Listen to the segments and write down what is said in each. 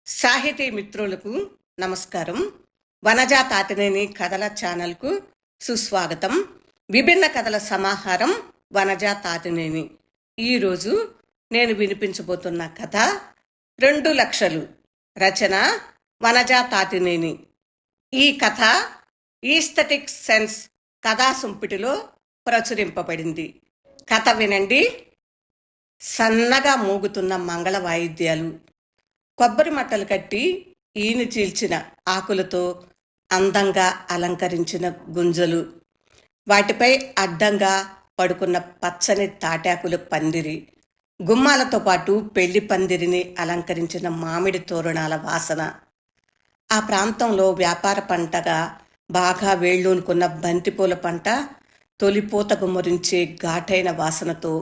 సాహితీ మిత్రులకు నమస్కారం. వనజా తాతినేని కథల ఛానల్కు సుస్వాగతం. విభిన్న కథల సమాహారం వనజా తాతినేని. ఈరోజు నేను వినిపించబోతున్న కథ 2 లక్షలు. రచన వనజా తాతినేని. ఈ కథ ఈస్థెటిక్ సెన్స్ కథా సంపుటిలో ప్రచురింపబడింది. కథ వినండి. సన్నగా మోగుతున్న మంగళ వాయిద్యాలు, కొబ్బరి మట్టలు కట్టి ఈని చీల్చిన ఆకులతో అందంగా అలంకరించిన గుంజలు, వాటిపై అడ్డంగా పడుకున్న పచ్చని తాటాకుల పందిరి, గుమ్మాలతో పాటు పెళ్లి పందిరిని అలంకరించిన మామిడి తోరణాల వాసన, ఆ ప్రాంతంలో వ్యాపార పంటగా బాగా వేళ్ళూనుకున్న బంతిపూల పంట తొలిపూత గుమ్మరించే ఘాటైన వాసనతో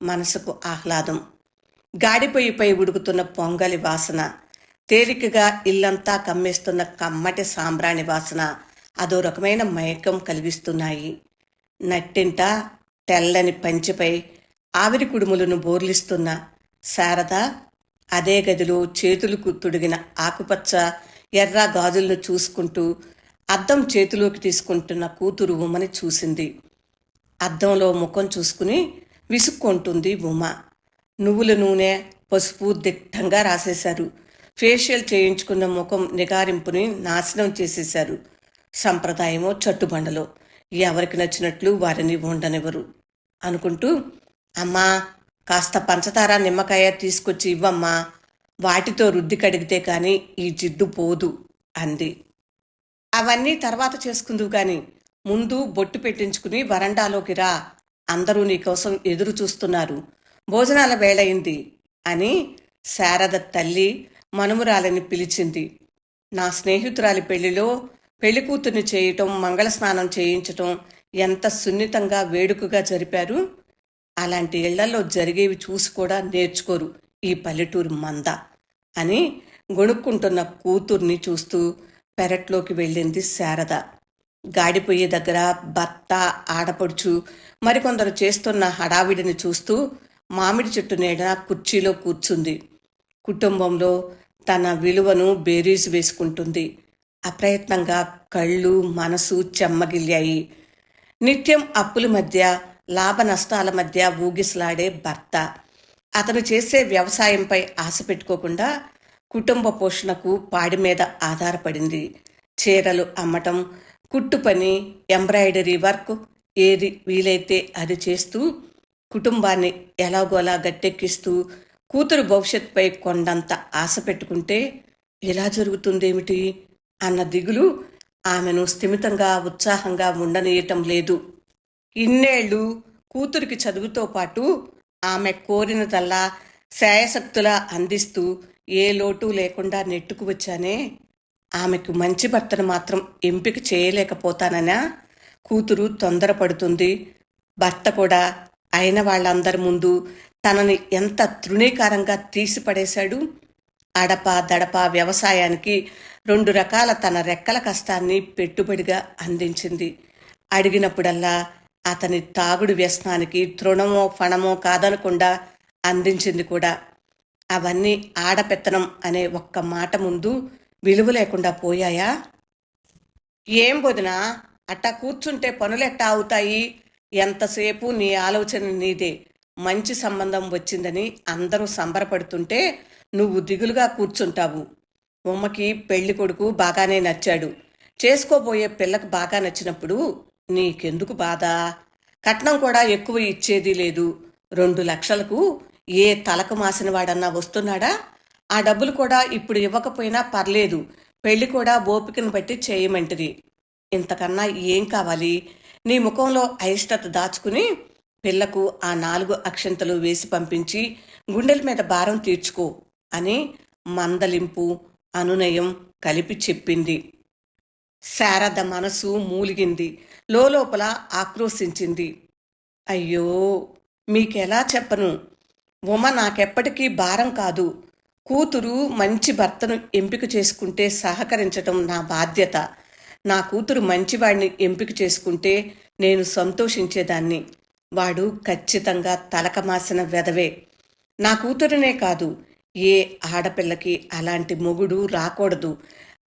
మనసుకు ఆహ్లాదం, గాడిపొయ్యిపై ఉడుకుతున్న పొంగలి వాసన, తేలికగా ఇల్లంతా కమ్మేస్తున్న కమ్మటి సాంబ్రాణి వాసన అదో రకమైన మైకం కలిగిస్తున్నాయి. నట్టింట తెల్లని పంచెపై ఆవిరి కుడుములను బోర్లిస్తున్న శారద అదే గదిలో చేతులకు తొడిగిన ఆకుపచ్చ ఎర్ర గాజులను చూసుకుంటూ అద్దం చేతిలోకి తీసుకుంటున్న కూతురు ఉమని చూసింది. అద్దంలో ముఖం చూసుకుని విసుక్కుంటుంది ఉమ. నువ్వుల నూనె, పసుపు దిట్టంగా రాసేశారు. ఫేషియల్ చేయించుకున్న ముఖం నిగారింపుని నాశనం చేసేశారు. సంప్రదాయమో చట్టుబండలో ఎవరికి నచ్చినట్లు వారిని ఉండనివ్వరు అనుకుంటూ, అమ్మా కాస్త పంచదార నిమ్మకాయ తీసుకొచ్చి ఇవ్వమ్మా, వాటితో రుద్ది కడిగితే కానీ ఈ జిడ్డు పోదు అంది. అవన్నీ తర్వాత చేసుకుందువు గాని ముందు బొట్టు పెట్టించుకుని వరండాలోకి రా, అందరూ నీకోసం ఎదురు చూస్తున్నారు, భోజనాల వేళయింది అని శారద తల్లి మనుమరాలని పిలిచింది. నా స్నేహితురాలి పెళ్లిలో పెళ్లికూతుర్ని చేయటం, మంగళస్నానం చేయించటం ఎంత సున్నితంగా వేడుకగా జరిపారు. అలాంటి ఇళ్లలో జరిగేవి చూసి కూడా నేర్చుకోరు ఈ పల్లెటూరు మంద అని గొణుక్కుంటున్న కూతుర్ని చూస్తూ పెరట్లోకి వెళ్ళింది శారద. గాడిపోయే దగ్గర భర్త, ఆడపడుచు మరికొందరు చేస్తున్న హడావిడిని చూస్తూ మామిడి చెట్టు నీడ కుర్చీలో కూర్చుంది. కుటుంబంలో తన విలువను బేరీజు వేసుకుంటుంది. అప్రయత్నంగా కళ్ళు, మనసు చెమ్మగిల్లాయి. నిత్యం అప్పుల మధ్య, లాభ నష్టాల మధ్య ఊగిసలాడే భర్త అతను చేసే వ్యవసాయంపై ఆశ పెట్టుకోకుండా కుటుంబ పోషణకు పాడి మీద ఆధారపడింది. చీరలు అమ్మటం, కుట్టు పని, ఎంబ్రాయిడరీ వర్క్ ఏది వీలైతే అది చేస్తూ కుటుంబాన్ని ఎలాగోలా గట్టెక్కిస్తూ కూతురు భవిష్యత్తుపై కొండంత ఆశ పెట్టుకుంటే ఇలా జరుగుతుందేమిటి అన్న దిగులు ఆమెను స్థిమితంగా, ఉత్సాహంగా ఉండనీయటం లేదు. ఇన్నేళ్లు కూతురికి చదువుతో పాటు ఆమె కోరినదల్లా శాయశక్తులా అందిస్తూ ఏ లోటు లేకుండా నెట్టుకు వచ్చానే, ఆమెకు మంచి భర్తను మాత్రం ఎంపిక చేయలేకపోతాననా కూతురు తొందరపడుతుంది. భర్త కూడా అయిన వాళ్ళందరి ముందు తనని ఎంత తృణీకారంగా తీసిపడేశాడు. అడప దడప వ్యవసాయానికి 2 రకాల తన రెక్కల కష్టాన్ని పెట్టుబడిగా అందించింది. అడిగినప్పుడల్లా అతని తాగుడు వ్యసనానికి తృణమో ఫణమో కాదనకుండా అందించింది కూడా. అవన్నీ ఆడపెత్తనం అనే ఒక్క మాట ముందు విలువ లేకుండా పోయాయా? ఏం వదినా అట్టా కూర్చుంటే పనులెట్టా అవుతాయి? ఎంతసేపు నీ ఆలోచన నీదే. మంచి సంబంధం వచ్చిందని అందరూ సంబరపడుతుంటే నువ్వు దిగులుగా కూర్చుంటావు. ఉమ్మకి పెళ్లి కొడుకు బాగానే నచ్చాడు. చేసుకోబోయే పిల్లకు బాగా నచ్చినప్పుడు నీకెందుకు బాధ? కట్నం కూడా ఎక్కువ ఇచ్చేది లేదు. 2 లక్షలకు ఏ తలకు మాసిన వాడన్నా వస్తున్నాడా? ఆ డబ్బులు కూడా ఇప్పుడు ఇవ్వకపోయినా పర్లేదు, పెళ్లి కూడా ఓపికను బట్టి చేయమంటిది. ఇంతకన్నా ఏం కావాలి? నీ ముఖంలో అయిష్టత దాచుకుని పిల్లకు ఆ 4 అక్షంతలు వేసి పంపించి గుండెల మీద భారం తీర్చుకో అని మందలింపు, అనునయం కలిపి చెప్పింది. శారద మనసు మూలిగింది. లోపల ఆక్రోశించింది. అయ్యో మీకెలా చెప్పను? ఉమ నాకెప్పటికీ భారం కాదు. కూతురు మంచి భర్తను ఎంపిక చేసుకుంటే సహకరించటం నా బాధ్యత. నా కూతురు మంచివాడిని ఎంపిక చేసుకుంటే నేను సంతోషించేదాన్ని. వాడు ఖచ్చితంగా తలకమాసిన వెధవే. నా కూతురునే కాదు, ఏ ఆడపిల్లకి అలాంటి మొగుడు రాకూడదు.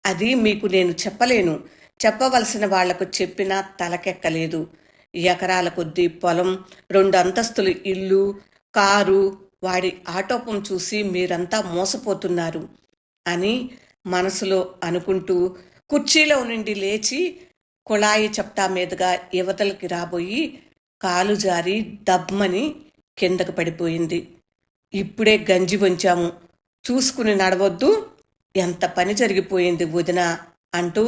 అది మీకు నేను చెప్పలేను. చెప్పవలసిన వాళ్లకు చెప్పినా తలకెక్కలేదు. ఎకరాల కొద్దీ పొలం, 2 అంతస్తులు ఇల్లు, కారు, వాడి ఆటోపం చూసి మీరంతా మోసపోతున్నారు అని మనసులో అనుకుంటూ కుర్చీలో నుండి లేచి కుళాయి చప్టా మీదుగా యువతలకి రాబోయి కాలు జారి దబ్మని కిందకు పడిపోయింది. ఇప్పుడే గంజి వంచాము, చూసుకుని నడవద్దు, ఎంత పని జరిగిపోయింది వదిన అంటూ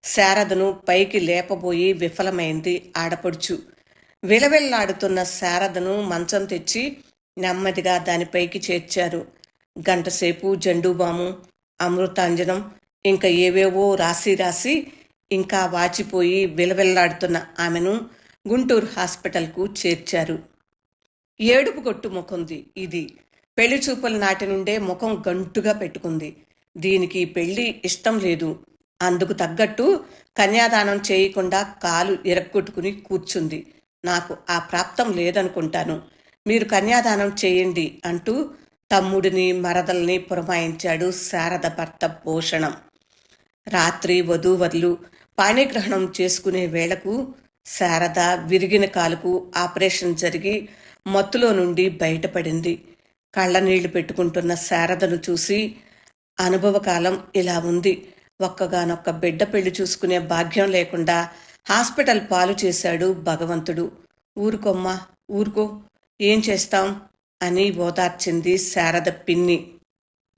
శారదను పైకి లేపబోయి విఫలమైంది ఆడపడుచు. విలవిల్లాడుతున్న శారదను మంచం తెచ్చి నెమ్మదిగా దానిపైకి చేర్చారు. గంటసేపు జండూబాము, అమృతాంజనం, ఇంకా ఏవేవో రాసి ఇంకా వాచిపోయి విలవిల్లాడుతున్న ఆమెను గుంటూరు హాస్పిటల్కు చేర్చారు. ఏడుపు కొట్టు ముఖంది ఇది. పెళ్లి చూపుల నాటి నుండే ముఖం గంటుగా పెట్టుకుంది. దీనికి పెళ్లి ఇష్టం లేదు. అందుకు తగ్గట్టు కన్యాదానం చేయకుండా కాలు ఇరక్కొట్టుకుని కూర్చుంది. నాకు ఆ ప్రాప్తం లేదనుకుంటాను, మీరు కన్యాదానం చేయండి అంటూ తమ్ముడిని మరదల్ని పురమాయించాడు శారద భర్త భూషణం. రాత్రి వధూవరులు పాణిగ్రహణం చేసుకునే వేళకు శారద విరిగిన కాలుకు ఆపరేషన్ జరిగి మత్తులో నుండి బయటపడింది. కళ్ళనీళ్లు పెట్టుకుంటున్న శారదను చూసి అనుభవకాలం ఇలా ఉంది. ఒక్కగానొక్క బిడ్డ పెళ్లి చూసుకునే భాగ్యం లేకుండా హాస్పిటల్ పాలు చేశాడు భగవంతుడు. ఊరుకోమ్మా, ఊరుకో, ఏం చేస్తాం అని ఓదార్చింది శారద పిన్ని.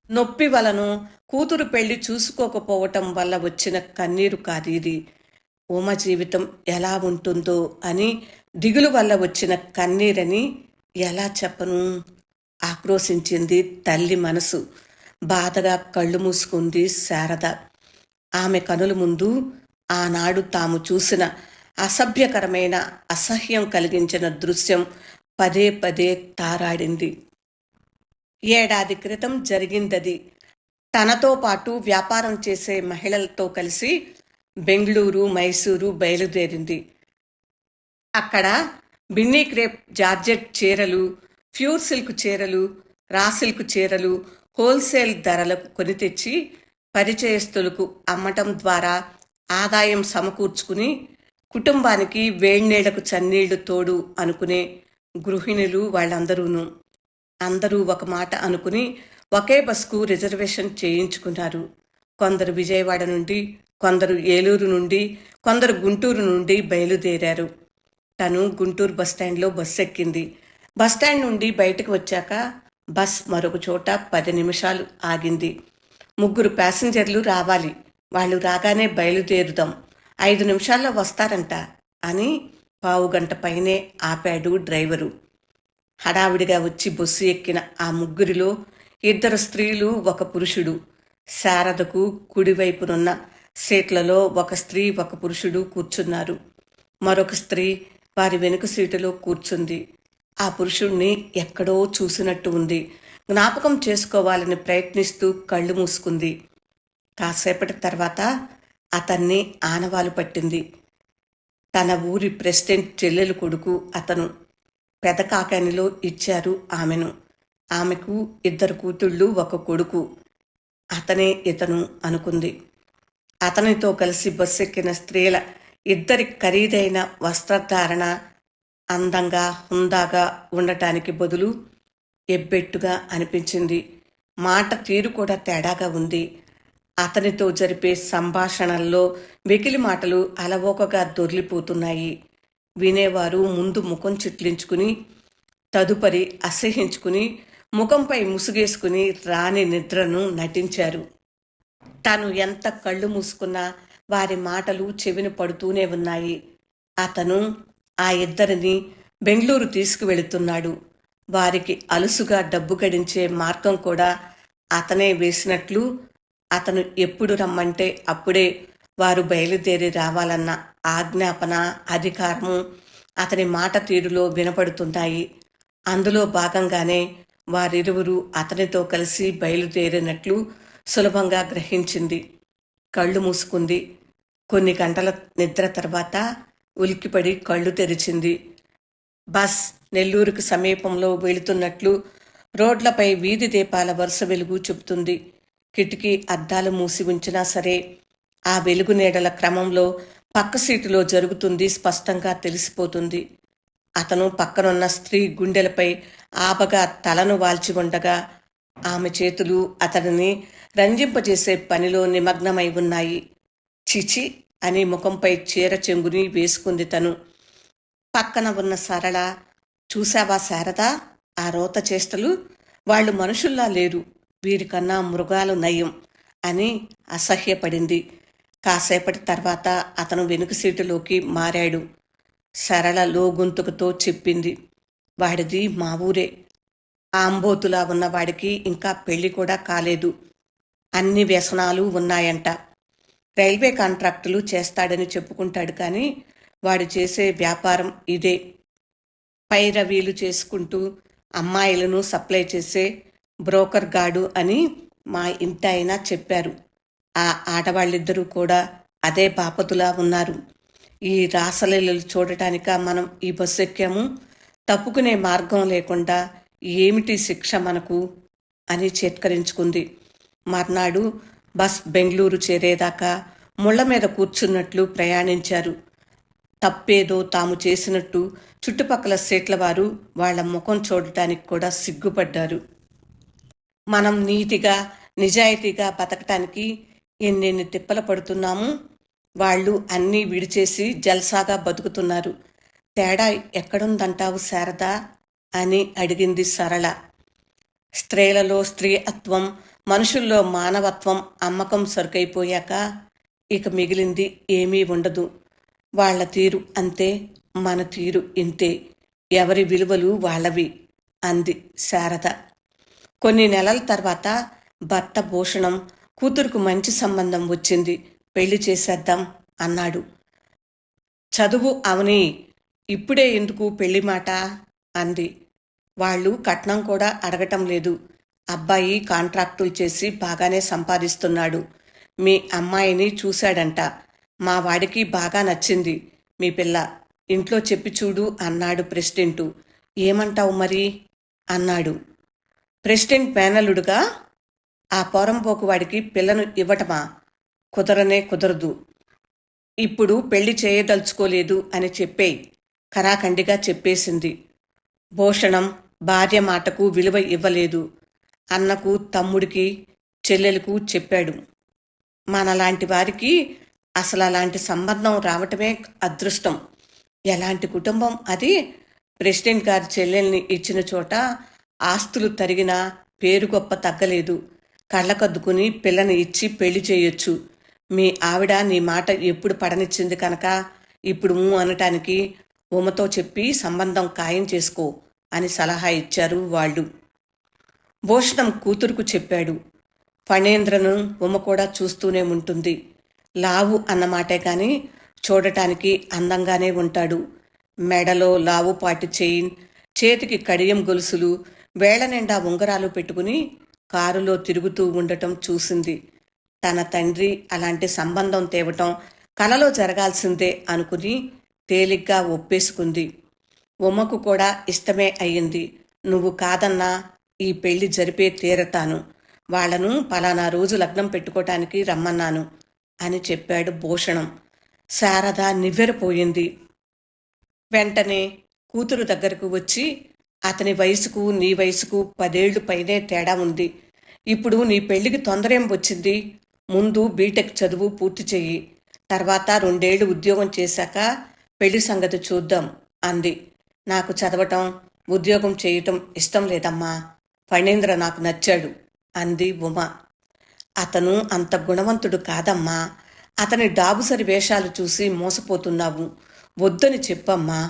నొప్పి వలను కూతురు పెళ్లి చూసుకోకపోవటం వల్ల వచ్చిన కన్నీరు కాదు ఇది. ఉమ జీవితం ఎలా ఉంటుందో అని దిగులు వల్ల వచ్చిన కన్నీరని ఎలా చెప్పను? ఆక్రోశించింది తల్లి మనసు. బాధగా కళ్ళు మూసుకుంది శారద. ఆమె కనుల ముందు ఆనాడు తాము చూసిన అసభ్యకరమైన, అసహ్యం కలిగించిన దృశ్యం పదే పదే తారాడింది. ఏడాది క్రితం జరిగిందది. తనతో పాటు వ్యాపారం చేసే మహిళలతో కలిసి బెంగళూరు, మైసూరు బయలుదేరింది. అక్కడ బిన్నీ క్రేప్ జార్జెట్ చీరలు, ప్యూర్ సిల్క్ చీరలు, రా సిల్క్ చీరలు హోల్సేల్ ధరలకు కొని తెచ్చి పరిచయస్తులకు అమ్మటం ద్వారా ఆదాయం సమకూర్చుకుని కుటుంబానికి వేడినీళ్లకు చన్నీళ్లు తోడు అనుకునే గృహిణులు వాళ్ళందరూను. అందరూ ఒక మాట అనుకుని ఒకే బస్కు రిజర్వేషన్ చేయించుకున్నారు. కొందరు విజయవాడ నుండి, కొందరు ఏలూరు నుండి, కొందరు గుంటూరు నుండి బయలుదేరారు. తను గుంటూరు బస్టాండ్లో బస్సు ఎక్కింది. బస్టాండ్ నుండి బయటకు వచ్చాక బస్ మరొక చోట 10 నిమిషాలు ఆగింది. 3 ప్యాసింజర్లు రావాలి, వాళ్ళు రాగానే బయలుదేరుదాం, 5 నిమిషాల్లో వస్తారంట అని పావుగంట పైనే ఆపాడు డ్రైవరు. హడావిడిగా వచ్చి బస్సు ఎక్కిన ఆ 3 2 స్త్రీలు, 1 పురుషుడు. శారదకు కుడివైపునున్న సీట్లలో 1 స్త్రీ, 1 పురుషుడు కూర్చున్నారు. మరొక స్త్రీ వారి వెనుక సీటులో కూర్చుంది. ఆ పురుషుణ్ణి ఎక్కడో చూసినట్టు ఉంది. జ్ఞాపకం చేసుకోవాలని ప్రయత్నిస్తూ కళ్ళు మూసుకుంది. కాసేపటి తర్వాత అతన్ని ఆనవాలు పట్టింది. తన ఊరి ప్రెసిడెంట్ చెల్లెలు కొడుకు అతను. పెదకాకానిలో ఇచ్చారు ఆమెను. ఆమెకు 2 కూతుళ్ళు, 1 కొడుకు. అతనే ఇతను అనుకుంది. అతనితో కలిసి బస్సు ఎక్కిన స్త్రీల 2 ఖరీదైన వస్త్రధారణ అందంగా, హుందాగా ఉండటానికి బదులు ఎబ్బెట్టుగా అనిపించింది. మాట తీరు కూడా తేడాగా ఉంది. అతనితో జరిపే సంభాషణల్లో వెకిలి మాటలు అలవోకగా దొర్లిపోతున్నాయి. వినేవారు ముందు ముఖం చిట్లించుకుని, తదుపరి అసహించుకుని ముఖంపై ముసుగేసుకుని రాని నిద్రను నటించారు. తను ఎంత కళ్ళు మూసుకున్నా వారి మాటలు చెవిన పడుతూనే ఉన్నాయి. అతను ఆ 2 బెంగళూరు తీసుకువెళుతున్నాడు. వారికి అలుసుగా డబ్బు గడించే మార్గం కూడా అతనే వేసినట్లు, అతను ఎప్పుడు రమ్మంటే అప్పుడే వారు బయలుదేరి రావాలన్న ఆజ్ఞాపన, అధికారము అతని మాట తీరులో వినపడుతున్నాయి. అందులో భాగంగానే వారిరువురు అతనితో కలిసి బయలుదేరినట్లు సులభంగా గ్రహించింది. కళ్ళు మూసుకుంది. కొన్ని గంటల నిద్ర తర్వాత ఉలిక్కిపడి కళ్ళు తెరిచింది. బస్ నెల్లూరుకు సమీపంలో వెళుతున్నట్లు రోడ్లపై వీధి దీపాల వరుస వెలుగు చెబుతుంది. కిటికీ అద్దాలు మూసి ఉంచినా సరే ఆ వెలుగు నీడల క్రమంలో పక్క సీటులో జరుగుతుంది స్పష్టంగా తెలిసిపోతుంది. అతను పక్కనున్న స్త్రీ గుండెలపై ఆబగా తలను వాల్చి ఉండగా ఆమె చేతులు అతడిని రంజింపజేసే పనిలో నిమగ్నమై ఉన్నాయి. చిచి అని ముఖంపై చీర చెంగుని వేసుకుంది తను. పక్కన ఉన్న సరళ, చూశావా శారదా ఆ రోత చేష్టలు? వాళ్ళు మనుషుల్లా లేరు, వీరికన్నా మృగాలు నయం అని అసహ్యపడింది. కాసేపటి తర్వాత అతను వెనుక సీటులోకి మారాడు. సరళ లోగొంతుకుతో చెప్పింది, వాడిది మా ఊరే. ఆంబోతులా ఉన్నవాడికి ఇంకా పెళ్లి కూడా కాలేదు. అన్ని వ్యసనాలు ఉన్నాయంట. రైల్వే కాంట్రాక్టులు చేస్తాడని చెప్పుకుంటాడు, కానీ వాడు చేసే వ్యాపారం ఇదే. పైరవీలు చేసుకుంటూ అమ్మాయిలను సప్లై చేసే బ్రోకర్ గాడు అని మా ఇంటి ఆయన చెప్పారు. ఆ ఆడవాళ్ళిద్దరూ కూడా అదే బాపతులా ఉన్నారు. ఈ రాసలీలలు చూడటానిక మనం ఈ బస్సు ఎక్కాము? తప్పుకునే మార్గం లేకుండా ఏమిటి శిక్ష మనకు అని చేత్కరించుకుంది. మర్నాడు బస్ బెంగళూరు చేరేదాకా ముళ్ల మీద కూర్చున్నట్లు ప్రయాణించారు. తప్పేదో తాము చేసినట్టు చుట్టుపక్కల సీట్ల వారు వాళ్ల ముఖం చూడటానికి కూడా సిగ్గుపడ్డారు. మనం నీతిగా నిజాయితీగా బతకటానికి ఎన్నెన్ని తిప్పలు పడుతున్నాము. వాళ్ళు అన్నీ విడిచేసి జల్సాగా బతుకుతున్నారు. తేడా ఎక్కడుందంటావు శారదా అని అడిగింది సరళ. స్త్రీలలో స్త్రీత్వం, మనుషుల్లో మానవత్వం అమ్మకం సరుకైపోయాక ఇక మిగిలింది ఏమీ ఉండదు. వాళ్ల తీరు అంతే, మన తీరు ఇంతే. ఎవరి విలువలు వాళ్ళవి అంది శారద. కొన్ని నెలల తర్వాత భర్త భూషణం కూతురుకు మంచి సంబంధం వచ్చింది, పెళ్లి చేసేద్దాం అన్నాడు. చదువు అవని, ఇప్పుడే ఎందుకు పెళ్లి మాట అంది. వాళ్ళు కట్నం కూడా అడగటం లేదు. అబ్బాయి కాంట్రాక్టులు చేసి బాగానే సంపాదిస్తున్నాడు. మీ అమ్మాయిని చూశాడంట. మా వాడికి బాగా నచ్చింది మీ పిల్ల. ఇంట్లో చెప్పి చూడు అన్నాడు ప్రెసిడెంటు. ఏమంటావు మరి అన్నాడు. ప్రెసిడెంట్ మేనలుడుగా ఆ పోరంపోకు వాడికి పిల్లను ఇవ్వటమా? కుదరనే కుదరదు. ఇప్పుడు పెళ్లి చేయదలుచుకోలేదు అని చెప్పేయ్, కరాఖండిగా చెప్పేసింది. భూషణం భార్య మాటకు విలువ ఇవ్వలేదు. అన్నకు, తమ్ముడికి, చెల్లెలకు చెప్పాడు. మనలాంటి వారికి అసలు అలాంటి సంబంధం రావటమే అదృష్టం. ఎలాంటి కుటుంబం అది? ప్రెసిడెంట్ గారి చెల్లెల్ని ఇచ్చిన చోట ఆస్తులు తరిగినా పేరు గొప్ప తగ్గలేదు. కళ్ళకద్దుకుని పిల్లని ఇచ్చి పెళ్లి చేయొచ్చు. మీ ఆవిడ నీ మాట ఎప్పుడు పడనిచ్చింది కనుక ఇప్పుడు అనటానికి ఉమతో చెప్పి సంబంధం ఖాయం చేసుకో అని సలహా ఇచ్చారు వాళ్ళు. భూషణం కూతురుకు చెప్పాడు. ఫణేంద్రను ఉమ కూడా చూస్తూనే ఉంటుంది. లావు అన్నమాటే కానీ చూడటానికి అందంగానే ఉంటాడు. మెడలో లావుపాటి చైన్, చేతికి కడియం గొలుసులు, వేళ్ల నిండా ఉంగరాలు పెట్టుకుని కారులో తిరుగుతూ ఉండటం చూసింది. తన తండ్రి అలాంటి సంబంధం తేవటం కలలో జరగాల్సిందే అనుకుని తేలిగ్గా ఒప్పేసుకుంది. ఉమ్మకు కూడా ఇష్టమే అయ్యింది. నువ్వు కాదన్నా ఈ పెళ్లి జరిపే తీరతాను. వాళ్లను పలానా రోజు లగ్నం పెట్టుకోవటానికి రమ్మన్నాను అని చెప్పాడు భూషణం. శారద నివ్వెరపోయింది. వెంటనే కూతురు దగ్గరకు వచ్చి, అతని వయసుకు నీ వయసుకు 10 ఏళ్లు పైనే తేడా ఉంది. ఇప్పుడు నీ పెళ్లికి తొందరేం వచ్చింది? ముందు బీటెక్ చదువు పూర్తి చెయ్యి. తర్వాత 2 ఏళ్లు ఉద్యోగం చేశాక పెళ్లి సంగతి చూద్దాం అంది. నాకు చదవటం, ఉద్యోగం చేయటం ఇష్టం లేదమ్మా. ఫణేంద్ర నాకు నచ్చాడు అంది ఉమ. అతను అంత గుణవంతుడు కాదమ్మా. అతని డాబుసరి వేషాలు చూసి మోసపోతున్నావు. వద్దని చెప్పమ్మా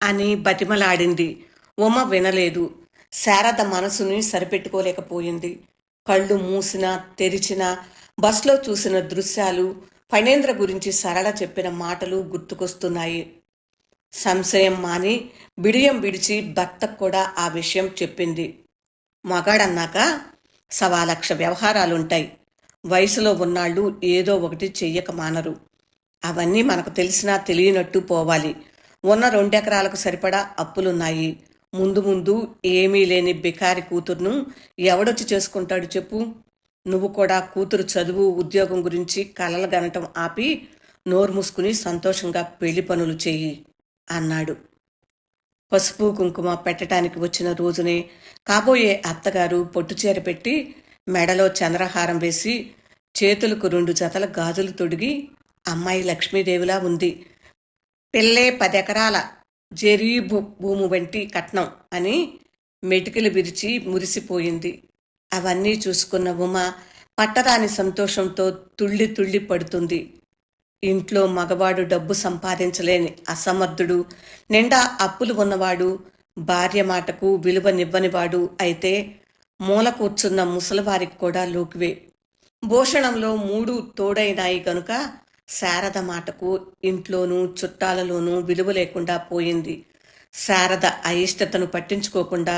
అని బతిమలాడింది. ఉమ వినలేదు. శారద మనసుని సరిపెట్టుకోలేకపోయింది. కళ్ళు మూసినా తెరిచినా బస్లో చూసిన దృశ్యాలు, ఫణేంద్ర గురించి సరళ చెప్పిన మాటలు గుర్తుకొస్తున్నాయి. సంశయం మాని బిడియం విడిచి భర్తకు కూడా ఆ విషయం చెప్పింది. మగాడన్నాక 1,00,000 వ్యవహారాలుంటాయి. వయసులో ఉన్నాళ్ళు ఏదో ఒకటి చెయ్యక మానరు. అవన్నీ మనకు తెలిసినా తెలియనట్టు పోవాలి. ఉన్న 2 ఎకరాలకు సరిపడా అప్పులున్నాయి. ముందు ముందు ఏమీ లేని బికారి కూతురును ఎవడొచ్చి చేసుకుంటాడు చెప్పు. నువ్వు కూడా కూతురు చదువు ఉద్యోగం గురించి కలలు గనటం ఆపి నోరు మూసుకుని సంతోషంగా పెళ్లి పనులు చెయ్యి అన్నాడు. పసుపు కుంకుమ పెట్టడానికి వచ్చిన రోజునే కాబోయే అత్తగారు పొట్టుచీర పెట్టి మెడలో చంద్రహారం వేసి చేతులకు 2 జతల గాజులు తొడిగి అమ్మాయి లక్ష్మీదేవిలా ఉంది. పిల్లే 10 ఎకరాల జెరీ భూము వంటి కట్నం అని మెటికలు విరిచి మురిసిపోయింది. అవన్నీ చూసుకున్న ఉమ పట్టరాని సంతోషంతో తుళ్ళి తుళ్ళి పడుతుంది. ఇంట్లో మగవాడు డబ్బు సంపాదించలేని అసమర్థుడు, నిండా అప్పులు ఉన్నవాడు, భార్య మాటకు విలువనివ్వనివాడు అయితే మూల కూర్చున్న ముసలివారికి కూడా లోకువే. భూషణంలో 3 తోడైనాయి గనుక శారద మాటకు ఇంట్లోనూ చుట్టాలలోనూ విలువ లేకుండా పోయింది. శారద అయిష్టతను పట్టించుకోకుండా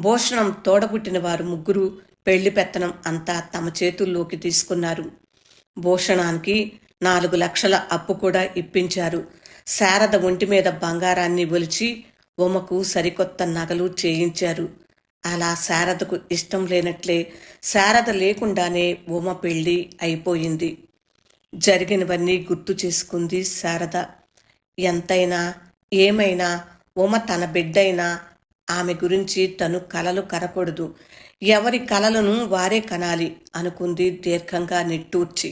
భూషణం తోడబుట్టిన వారు ముగ్గురు పెళ్లి పెత్తనం అంతా తమ చేతుల్లోకి తీసుకున్నారు. భూషణానికి 4 లక్షల అప్పు కూడా ఇప్పించారు. శారద ఒంటి మీద బంగారాన్ని ఒలిచి ఉమకు సరికొత్త నగలు చేయించారు. అలా శారదకు ఇష్టం లేనట్లే శారద లేకుండానే ఉమ పెళ్లి అయిపోయింది. జరిగినవన్నీ గుర్తు చేసుకుంది శారద. ఎంతైనా ఏమైనా ఉమ తన బిడ్డైనా ఆమె గురించి తను కలలు కనకూడదు. ఎవరి కలలను వారే కనాలి అనుకుంది దీర్ఘంగా నిట్టూర్చి.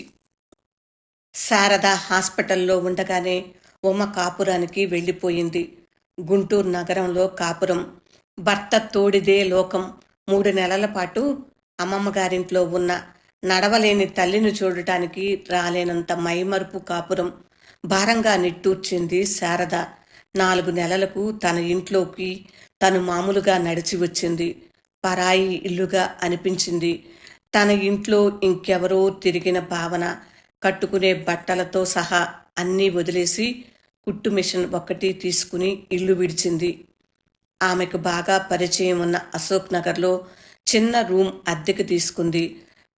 శారద హాస్పిటల్లో ఉండగానే ఉమ కాపురానికి వెళ్ళిపోయింది. గుంటూరు నగరంలో కాపురం. భర్త తోడిదే లోకం. 3 నెలల పాటు అమ్మమ్మగారింట్లో ఉన్న నడవలేని తల్లిని చూడటానికి రాలేనంత మైమరుపు కాపురం. భారంగా నిట్టూర్చింది శారద. 4 నెలలకు తన ఇంట్లోకి తను మామూలుగా నడిచి వచ్చింది. పరాయి ఇల్లుగా అనిపించింది. తన ఇంట్లో ఇంకెవరో తిరిగిన భావన. కట్టుకునే బట్టలతో సహా అన్నీ వదిలేసి కుట్టు మిషన్ ఒక్కటి తీసుకుని ఇల్లు విడిచింది. ఆమెకు బాగా పరిచయం ఉన్న అశోక్ నగర్లో చిన్న రూమ్ అద్దెకు తీసుకుంది.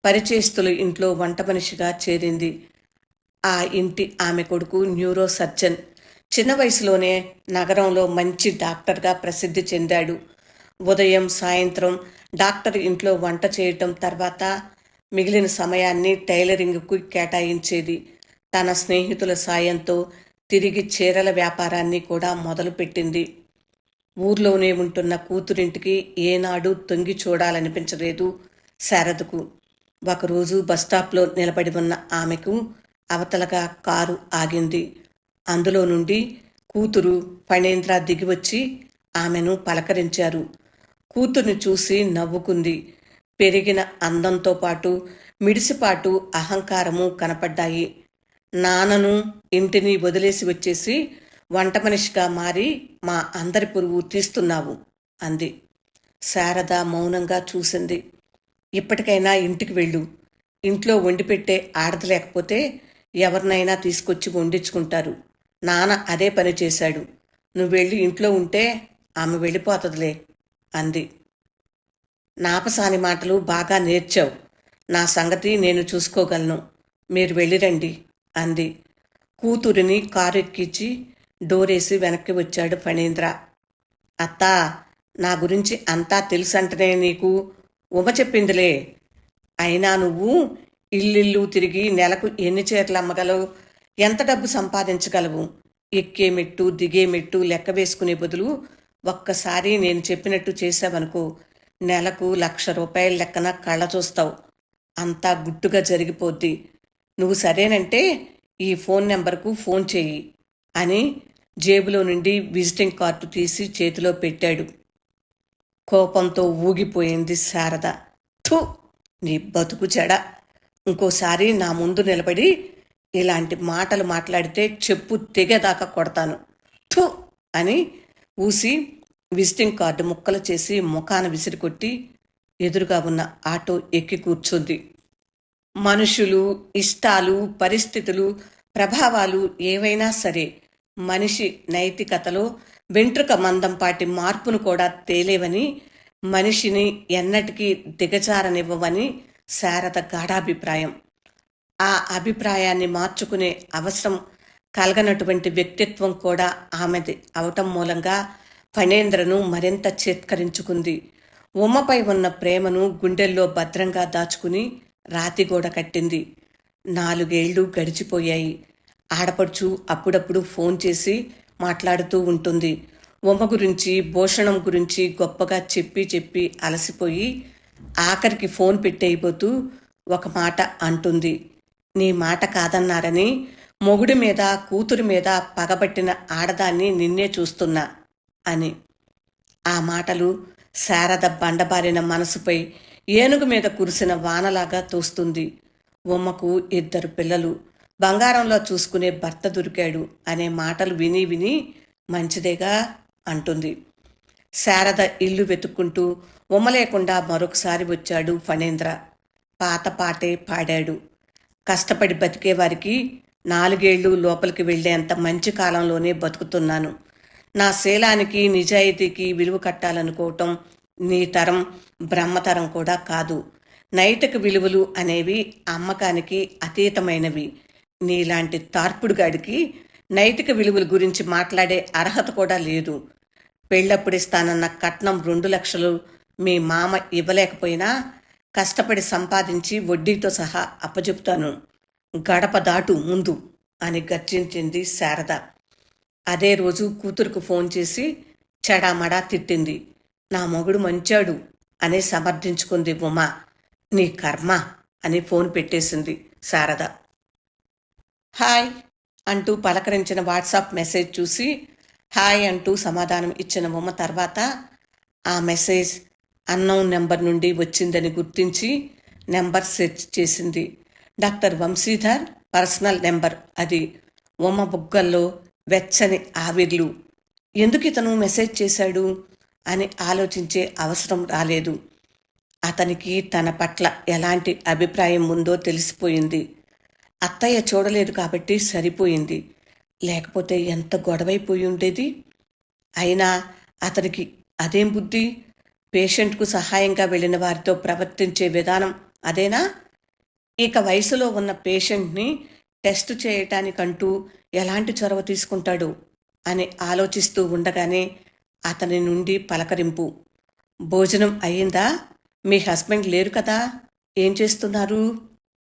పరిచయస్తుల ఇంట్లో వంట మనిషిగా చేరింది. ఆ ఇంటి ఆమె కొడుకు న్యూరో సర్జన్. చిన్న వయసులోనే నగరంలో మంచి డాక్టర్గా ప్రసిద్ధి చెందాడు. ఉదయం సాయంత్రం డాక్టర్ ఇంట్లో వంట చేయటం తర్వాత మిగిలిన సమయాన్ని టైలరింగ్కు కేటాయించేది. తన స్నేహితుల సాయంతో తిరిగి చీరల వ్యాపారాన్ని కూడా మొదలుపెట్టింది. ఊర్లోనే ఉంటున్న కూతురింటికి ఏనాడు తొంగి చూడాలనిపించలేదు శారదకు. ఒకరోజు బస్టాప్లో నిలబడి ఉన్న ఆమెకు అవతలగా కారు ఆగింది. అందులో నుండి కూతురు ఫణేంద్ర దిగివచ్చి ఆమెను పలకరించారు. కూతుర్ని చూసి నవ్వుకుంది. పెరిగిన అందంతో పాటు మిడిసిపాటు అహంకారము కనపడ్డాయి. నాన్నను ఇంటిని వదిలేసి వచ్చేసి వంట మనిషిగా మారి మా అందరి పురుగు తీస్తున్నావు అంది. శారద మౌనంగా చూసింది. ఇప్పటికైనా ఇంటికి వెళ్ళు. ఇంట్లో వండిపెట్టే ఆడది లేకపోతే ఎవరినైనా తీసుకొచ్చి వండించుకుంటారు. నాన్న అదే పని చేశాడు. నువ్వు వెళ్ళి ఇంట్లో ఉంటే ఆమె వెళ్ళిపోతుందిలే అంది. నాపసాని మాటలు బాగా నేర్చావు. నా సంగతి నేను చూసుకోగలను. మీరు వెళ్ళిరండి అంది. కూతురిని కారు ఎక్కించి డోరేసి వెనక్కి వచ్చాడు ఫణీంద్ర. అత్తా, నా గురించి అంతా తెలుసంటనే నీకు ఉమ చెప్పిందిలే. అయినా నువ్వు ఇల్లిల్లు తిరిగి నెలకు ఎన్ని చీరలు అమ్మగలవు? ఎంత డబ్బు సంపాదించగలవు? ఎక్కే మెట్టు దిగే మెట్టు లెక్క వేసుకునే బదులు ఒక్కసారి నేను చెప్పినట్టు చేసావనుకో, నెలకు ₹1,00,000 లెక్కన కళ్ళ చూస్తావు. అంతా గుట్టుగా జరిగిపోద్ది. నువ్వు సరేనంటే ఈ ఫోన్ నెంబర్కు ఫోన్ చెయ్యి అని జేబులో నుండి విజిటింగ్ కార్డు తీసి చేతిలో పెట్టాడు. కోపంతో ఊగిపోయింది శారద. థు, నీ బతుకు చెడ. ఇంకోసారి నా ముందు నిలబడి ఇలాంటి మాటలు మాట్లాడితే చెప్పు తెగేదాకా కొడతాను. థు అని ఊసి విజిటింగ్ కార్డు ముక్కలు చేసి ముఖాన విసిరికొట్టి ఎదురుగా ఉన్న ఆటో ఎక్కి కూర్చుంది. మనుషులు, ఇష్టాలు, పరిస్థితులు, ప్రభావాలు ఏవైనా సరే మనిషి నైతికతలో వెంట్రుక మందంపాటి మార్పును కూడా తేలేవని, మనిషిని ఎన్నటికీ దిగజారనివ్వవని శారద గాఢాభిప్రాయం. ఆ అభిప్రాయాన్ని మార్చుకునే అవసరం కలగనటువంటి వ్యక్తిత్వం కూడా ఆమెది అవటం మూలంగా ఫణేంద్రను మరింత చేత్కరించుకుంది. ఉమ్మపై ఉన్న ప్రేమను గుండెల్లో భద్రంగా దాచుకుని రాతిగోడ కట్టింది. 4 ఏళ్లు గడిచిపోయాయి. ఆడపడుచు అప్పుడప్పుడు ఫోన్ చేసి మాట్లాడుతూ ఉంటుంది. ఉమ్మ గురించి, భూషణం గురించి గొప్పగా చెప్పి చెప్పి అలసిపోయి ఆఖరికి ఫోన్ పెట్టేయబోతూ ఒక మాట అంటుంది. నీ మాట కాదన్నారని మొగుడి మీద, కూతురి మీద పగబట్టిన ఆడదాన్ని నిన్నే చూస్తున్నా అని. ఆ మాటలు శారద బండబారిన మనసుపై ఏనుగు మీద కురిసిన వానలాగా తోస్తుంది. ఉమ్మకు 2 పిల్లలు, బంగారంలో చూసుకునే భర్త దొరికాడు అనే మాటలు విని విని మంచిదేగా అంటుంది. శారద ఇల్లు వెతుక్కుంటూ ఉమ్మ లేకుండా మరొకసారి వచ్చాడు ఫణేంద్ర. పాత పాటే పాడాడు. కష్టపడి బతికేవారికి 4 ఏళ్లు లోపలికి వెళ్లేంత మంచి కాలంలోనే బతుకుతున్నాను. నా శీలానికి, నిజాయితీకి విలువ కట్టాలనుకోవటం నీ తరం, బ్రహ్మతరం కూడా కాదు. నైతిక విలువలు అనేవి అమ్మకానికి అతీతమైనవి. నీలాంటి తార్పుడుగాడికి నైతిక విలువల గురించి మాట్లాడే అర్హత కూడా లేదు. పెళ్ళప్పుడిస్తానన్న కట్నం 2 లక్షలు మీ మామ ఇవ్వలేకపోయినా కష్టపడి సంపాదించి వడ్డీతో సహా అప్పచెప్తాను. గడప దాటు ముందు అని గర్జించింది శారద. అదే రోజు కూతురుకు ఫోన్ చేసి చెడామడా తిట్టింది. నా మొగుడు మంచాడు అని సమర్థించుకుంది ఉమ. నీ కర్మ అని ఫోన్ పెట్టేసింది శారద. హాయ్ అంటూ పలకరించిన వాట్సాప్ మెసేజ్ చూసి హాయ్ అంటూ సమాధానం ఇచ్చిన ఉమ తర్వాత ఆ మెసేజ్ అన్నౌన్ నెంబర్ నుండి వచ్చిందని గుర్తించి నెంబర్ సెర్చ్ చేసింది. డాక్టర్ వంశీధర్ పర్సనల్ నెంబర్ అది. ఉమ బుగ్గల్లో వెచ్చని ఆవిర్లు. ఎందుకు ఇతను మెసేజ్ చేశాడు అని ఆలోచించే అవసరం రాలేదు. అతనికి తన పట్ల ఎలాంటి అభిప్రాయం ఉందో తెలిసిపోయింది. అత్తయ్య చూడలేదు కాబట్టి సరిపోయింది. లేకపోతే ఎంత గొడవైపోయి ఉండేది. అయినా అతనికి అదేం బుద్ధి? పేషెంట్కు సహాయంగా వెళ్ళిన వారితో ప్రవర్తించే విధానం అదేనా? ఇక వయసులో ఉన్న పేషెంట్ని టెస్ట్ చేయటానికంటూ ఎలాంటి చొరవ తీసుకుంటాడు అని ఆలోచిస్తూ ఉండగానే అతని నుండి పలకరింపు. భోజనం అయ్యిందా? మీ హస్బెండ్ లేరు కదా, ఏం చేస్తున్నారు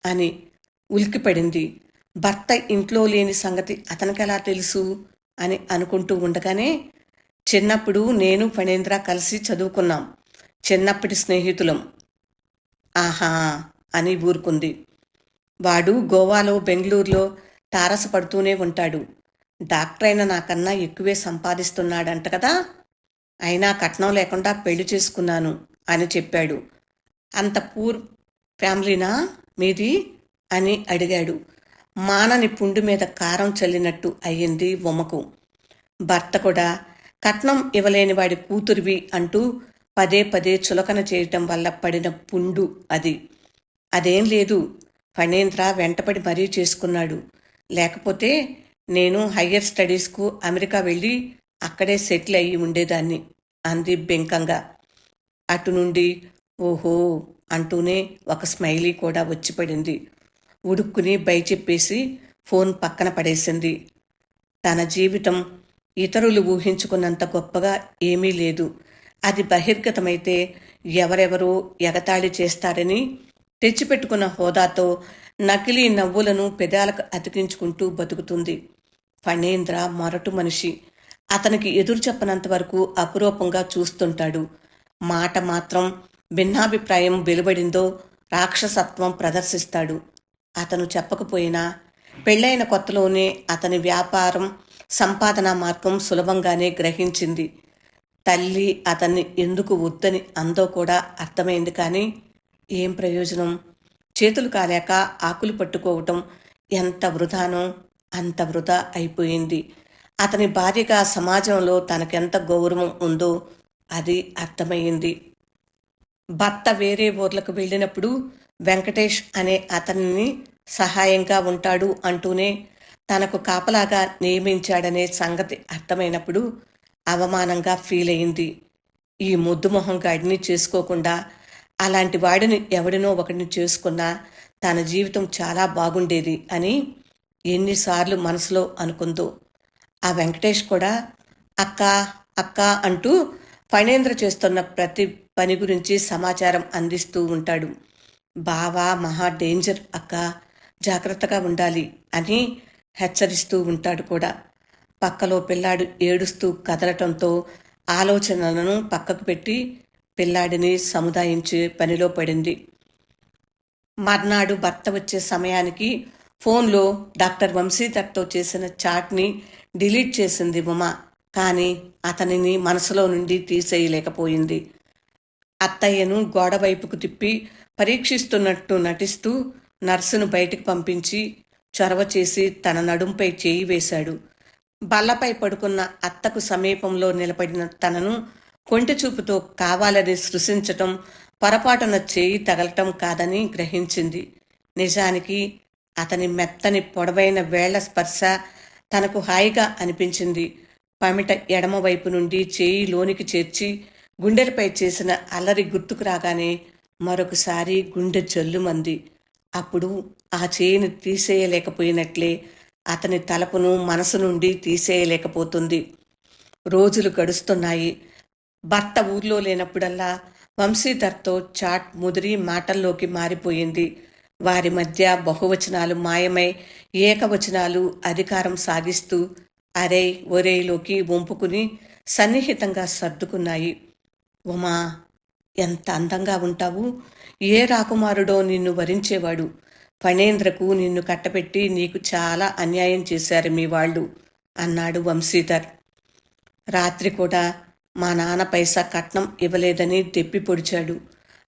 అని ఉలిక్కిపడింది. భర్త ఇంట్లో లేని సంగతి అతనికెలా తెలుసు అని అనుకుంటూ ఉండగానే చిన్నప్పుడు నేను ఫణేంద్ర కలిసి చదువుకున్నాం, చిన్నప్పటి స్నేహితులం. ఆహా అని ఊరుకుంది. వాడు గోవాలో, బెంగళూరులో తారసపడుతూనే ఉంటాడు. డాక్టర్ అయిన నాకన్నా ఎక్కువే సంపాదిస్తున్నాడంట కదా. అయినా కట్నం లేకుండా పెళ్లి చేసుకున్నాను అని చెప్పాడు. అంత పూర్ ఫ్యామిలీనా మీది అని అడిగాడు. మానని పుండు మీద కారం చల్లినట్టు అయ్యింది ఉమ్మకు. భర్త కూడా కట్నం ఇవ్వలేని వాడి కూతురివి అంటూ పదే పదే చులకన చేయటం వల్ల పడిన పుండు అది. అదేం లేదు, ఫణేంద్ర వెంటపడి మరీ చేసుకున్నాడు. లేకపోతే నేను హయ్యర్ స్టడీస్కు అమెరికా వెళ్ళి అక్కడే సెటిల్ అయ్యి ఉండేదాన్ని అంది బెంకంగా. అటు నుండి ఓహో అంటూనే ఒక స్మైలీ కూడా వచ్చిపడింది. ఉడుక్కుని చెప్పేసి ఫోన్ పక్కన పడేసింది. తన జీవితం ఇతరులు ఊహించుకున్నంత గొప్పగా ఏమీ లేదు. అది బహిర్గతమైతే ఎవరెవరో ఎగతాళి చేస్తారని తెచ్చిపెట్టుకున్న హోదాతో నకిలీ నవ్వులను పెదాలకు అతికించుకుంటూ బతుకుతుంది. ఫణేంద్ర మొరటు మనిషి. అతనికి ఎదురు చెప్పనంత వరకు అపురూపంగా చూస్తుంటాడు. మాట మాత్రం భిన్నాభిప్రాయం వెలువడిందో రాక్షసత్వం ప్రదర్శిస్తాడు. అతను చెప్పకపోయినా పెళ్ళైన కొత్తలోనే అతని వ్యాపారం, సంపాదనా మార్గం సులభంగానే గ్రహించింది. తల్లి అతన్ని ఎందుకు వద్దని అందో కూడా అర్థమైంది. కానీ ఏం ప్రయోజనం? చేతులు కాలేక ఆకులు పట్టుకోవటం ఎంత వృధానో అంత వృధా అయిపోయింది. అతని భార్యగా సమాజంలో తనకెంత గౌరవం ఉందో అది అర్థమయ్యింది. భర్త వేరే ఊర్లకు వెళ్ళినప్పుడు వెంకటేష్ అనే అతనిని సహాయంగా ఉంటాడు అంటూనే తనకు కాపలాగా నియమించాడనే సంగతి అర్థమైనప్పుడు అవమానంగా ఫీల్ అయింది. ఈ ముద్దుమొహం గాడిని చేసుకోకుండా అలాంటి వాడిని ఎవడినో ఒకడిని చేసుకున్నా తన జీవితం చాలా బాగుండేది అని ఎన్నిసార్లు మనసులో అనుకుందో. ఆ వెంకటేష్ కూడా అక్క అక్క అంటూ ఫణేంద్ర చేస్తున్న ప్రతి పని గురించి సమాచారం అందిస్తూ ఉంటాడు. బావా మహా డేంజర్ అక్క, జాగ్రత్తగా ఉండాలి అని హెచ్చరిస్తూ ఉంటాడు కూడా. పక్కలో పిల్లాడు ఏడుస్తూ కదలటంతో ఆలోచనలను పక్కకు పెట్టి పిల్లాడిని సముదాయించే పనిలో పడింది. మర్నాడు భర్త వచ్చే సమయానికి ఫోన్లో డాక్టర్ వంశీధర్తో చేసిన చాట్ని డిలీట్ చేసింది ఉమ. కానీ అతనిని మనసులో నుండి తీసేయలేకపోయింది. అత్తయ్యను గోడవైపుకు తిప్పి పరీక్షిస్తున్నట్టు నటిస్తూ నర్సును బయటికి పంపించి చొరవ చేసి తన నడుంపై చేయి వేశాడు. బల్లపై పడుకున్న అత్తకు సమీపంలో నిలబడిన తనను కొంటె చూపుతో కావాలని సృశించటం, పొరపాటున చేయి తగలటం కాదని గ్రహించింది. నిజానికి అతని మెత్తని పొడవైన వేళ్ల స్పర్శ తనకు హాయిగా అనిపించింది. పమిట ఎడమవైపు నుండి చేయి లోనికి చేర్చి గుండెలపై చేసిన అల్లరి గుర్తుకు రాగానే మరొకసారి గుండె జల్లుమంది. అప్పుడు ఆ చేయిని తీసేయలేకపోయినట్లే అతని తలపును మనసు నుండి తీసేయలేకపోతుంది. రోజులు గడుస్తున్నాయి. భర్త ఊర్లో లేనప్పుడల్లా వంశీధర్తో చాట్ ముదిరి మాటల్లోకి మారిపోయింది. వారి మధ్య బహువచనాలు మాయమై ఏకవచనాలు అధికారం సాగిస్తూ అరే ఒరేలోకి వంపుకుని సన్నిహితంగా సర్దుకున్నాయి. ఉమా, ఎంత అందంగా ఉంటావు! ఏ రాకుమారుడో నిన్ను వరించేవాడు. ఫణేంద్రకు నిన్ను కట్టపెట్టి నీకు చాలా అన్యాయం చేశారు మీ వాళ్ళు అన్నాడు వంశీధర్. రాత్రి కూడా మా నాన్న పైసా కట్నం ఇవ్వలేదని దెప్పి పొడిచాడు.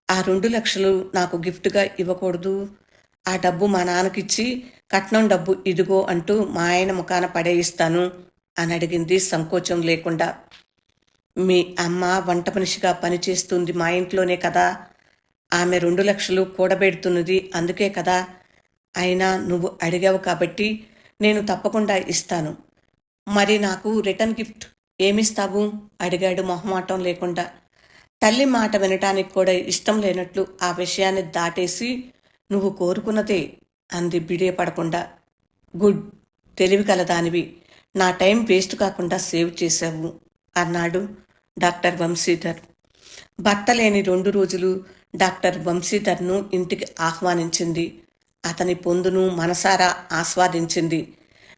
ఆ 2 లక్షలు నాకు గిఫ్ట్గా ఇవ్వకూడదు. ఆ డబ్బు మా నాన్నకిచ్చి కట్నం డబ్బు ఇదిగో అంటూ మా ఆయన ముఖాన పడేయిస్తాను అని అడిగింది సంకోచం లేకుండా. మీ అమ్మ వంట మనిషిగా పనిచేస్తుంది మా ఇంట్లోనే కదా. ఆమె 2 లక్షలు కూడబెడుతున్నది అందుకే కదా. అయినా నువ్వు అడిగావు కాబట్టి నేను తప్పకుండా ఇస్తాను. మరి నాకు రిటర్న్ గిఫ్ట్ ఏమిస్తావు అడిగాడు మొహమాటం లేకుండా. తల్లి మాట వినటానికి కూడా ఇష్టం లేనట్లు ఆ విషయాన్ని దాటేసి నువ్వు కోరుకున్నదే అంది బిడియపడకుండా. గుడ్, తెలివి కలదానివి. నా టైం వేస్ట్ కాకుండా సేవ్ చేశావు అన్నాడు డాక్టర్ వంశీధర్. భర్త లేని 2 రోజులు డాక్టర్ వంశీధర్ను ఇంటికి ఆహ్వానించింది. అతని పొందును మనసారా ఆస్వాదించింది.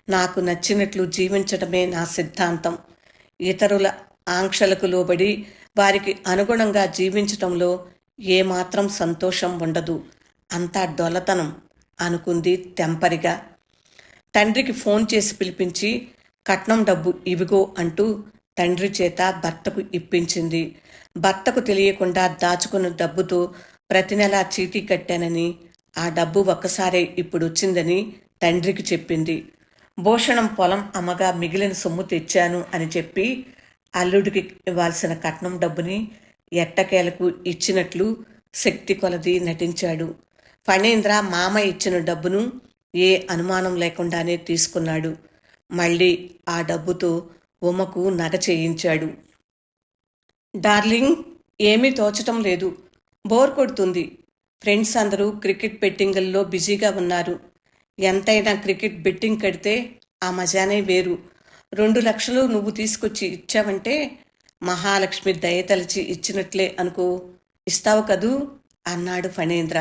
నాకు నచ్చినట్లు జీవించడమే నా సిద్ధాంతం. ఇతరుల ఆంక్షలకు లోబడి వారికి అనుగుణంగా జీవించటంలో ఏమాత్రం సంతోషం ఉండదు. అంతా డొల్లతనం అనుకుంది తెంపరిగా. తండ్రికి ఫోన్ చేసి పిలిపించి కట్నం డబ్బు ఇవిగో అంటూ తండ్రి చేత భర్తకు ఇప్పించింది. భర్తకు తెలియకుండా దాచుకున్న డబ్బుతో ప్రతి నెలా చీటీ కట్టానని, ఆ డబ్బు ఒక్కసారే ఇప్పుడు వచ్చిందని తండ్రికి చెప్పింది. భూషణం పొలం అమ్మగా మిగిలిన సొమ్ము తెచ్చాను అని చెప్పి అల్లుడికి ఇవ్వాల్సిన కట్నం డబ్బుని ఎట్టకేలకు ఇచ్చినట్లు శక్తి కొలది నటించాడు. ఫణేంద్ర మామ ఇచ్చిన డబ్బును ఏ అనుమానం లేకుండానే తీసుకున్నాడు. మళ్ళీ ఆ డబ్బుతో ఉమకు నగ చేయించాడు. డార్లింగ్, ఏమీ తోచటం లేదు. బోర్ కొడుతుంది. ఫ్రెండ్స్ అందరూ క్రికెట్ బెట్టింగుల్లో బిజీగా ఉన్నారు. ఎంతైనా క్రికెట్ బెట్టింగ్ కడితే ఆ మజానే వేరు. 2 లక్షలు నువ్వు తీసుకొచ్చి ఇచ్చావంటే మహాలక్ష్మి దయతలిచి ఇచ్చినట్లే అనుకో. ఇస్తావు కదూ అన్నాడు ఫణేంద్ర.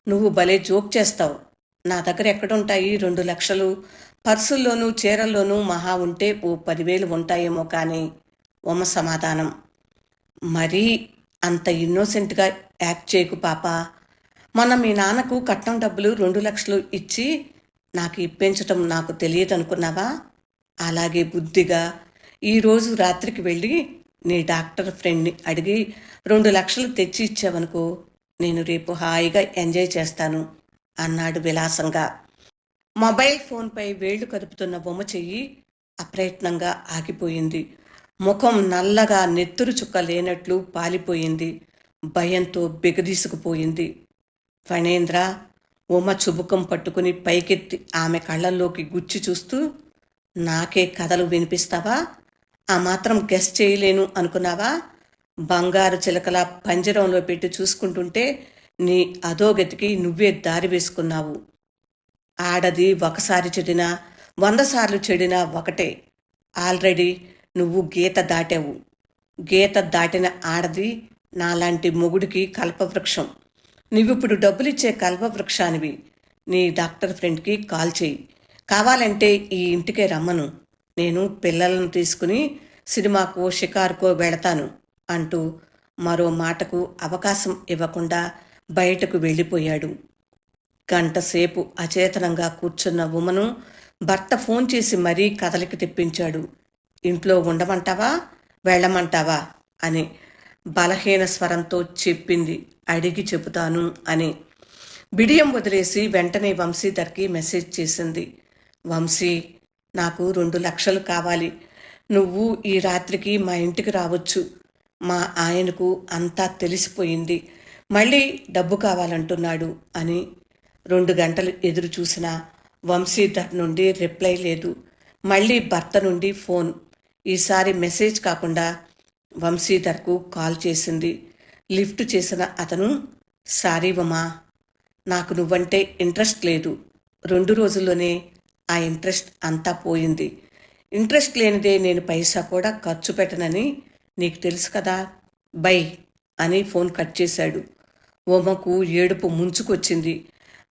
నువ్వు భలే జోక్ చేస్తావు. నా దగ్గర ఎక్కడుంటాయి 2 లక్షలు? పర్సుల్లోనూ చీరల్లోనూ మహా ఉంటే ఓ 10,000 ఉంటాయేమో కానీ. ఉమ సమాధానం. మరీ అంత ఇన్నోసెంట్గా యాక్ట్ చేయకు పాపా. మొన్న మీ నాన్నకు కట్నం డబ్బులు 2 లక్షలు ఇచ్చి నాకు ఇప్పించటం నాకు తెలియదనుకున్నావా? అలాగే బుద్ధిగా ఈరోజు రాత్రికి వెళ్ళి నీ డాక్టర్ ఫ్రెండ్ని అడిగి 2 లక్షలు తెచ్చి ఇచ్చావనుకో, నేను రేపు హాయిగా ఎంజాయ్ చేస్తాను అన్నాడు విలాసంగా. మొబైల్ ఫోన్పై వేళ్లు కదుపుతున్న బొమ్మ చెయ్యి అప్రయత్నంగా ఆగిపోయింది. ముఖం నల్లగా నెత్తురు చుక్క లేనట్లు పాలిపోయింది. భయంతో బిగదీసుకుపోయింది. ఫణేంద్ర ఉమ చుబుకం పట్టుకుని పైకెత్తి ఆమె కళ్ళల్లోకి గుచ్చి చూస్తూ, నాకే కథలు వినిపిస్తావా? ఆ మాత్రం గెస్ చేయలేను అనుకున్నావా? బంగారు చిలకలా పంజరంలో పెట్టి చూసుకుంటుంటే నీ అధోగతికి నువ్వే దారి వేసుకున్నావు. ఆడది ఒకసారి చెడినా 100 సార్లు చెడినా ఒకటే. ఆల్రెడీ నువ్వు గీత దాటావు. గీత దాటిన ఆడది నాలాంటి మొగుడికి కల్పవృక్షం. నువ్విప్పుడు డబ్బులిచ్చే కల్పవృక్షానివి. నీ డాక్టర్ ఫ్రెండ్కి కాల్ చేయి. కావాలంటే ఈ ఇంటికే రమ్మను. నేను పిల్లలను తీసుకుని సినిమాకో షికారుకో వెళతాను అంటూ మరో మాటకు అవకాశం ఇవ్వకుండా బయటకు వెళ్ళిపోయాడు. గంటసేపు అచేతనంగా కూర్చున్న ఉమను భర్త ఫోన్ చేసి మరీ కదలికి తెప్పించాడు. ఇంట్లో ఉండమంటావా వెళ్ళమంటావా అని బలహీన స్వరంతో చెప్పింది. అడిగి చెబుతాను అని. బిడియం వదిలేసి వెంటనే వంశీధర్కి మెసేజ్ చేసింది. వంశీ, నాకు 2 లక్షలు కావాలి. నువ్వు ఈ రాత్రికి మా ఇంటికి రావచ్చు. మా ఆయనకు అంతా తెలిసిపోయింది. మళ్ళీ డబ్బు కావాలంటున్నాడు అని 2 గంటలు ఎదురు చూసిన వంశీధర్ నుండి రిప్లై లేదు. మళ్ళీ భర్త నుండి ఫోన్. ఈసారి మెసేజ్ కాకుండా వంశీధర్కు కాల్ చేసింది. లిఫ్ట్ చేసిన అతను, సారీ ఉమా, నాకు నువ్వంటే ఇంట్రెస్ట్ లేదు. 2 రోజుల్లోనే ఆ ఇంట్రెస్ట్ అంతా పోయింది. ఇంట్రెస్ట్ లేనిదే నేను పైసా కూడా ఖర్చు పెట్టనని నీకు తెలుసు కదా. బై అని ఫోన్ కట్ చేశాడు. ఉమకు ఏడుపు ముంచుకొచ్చింది.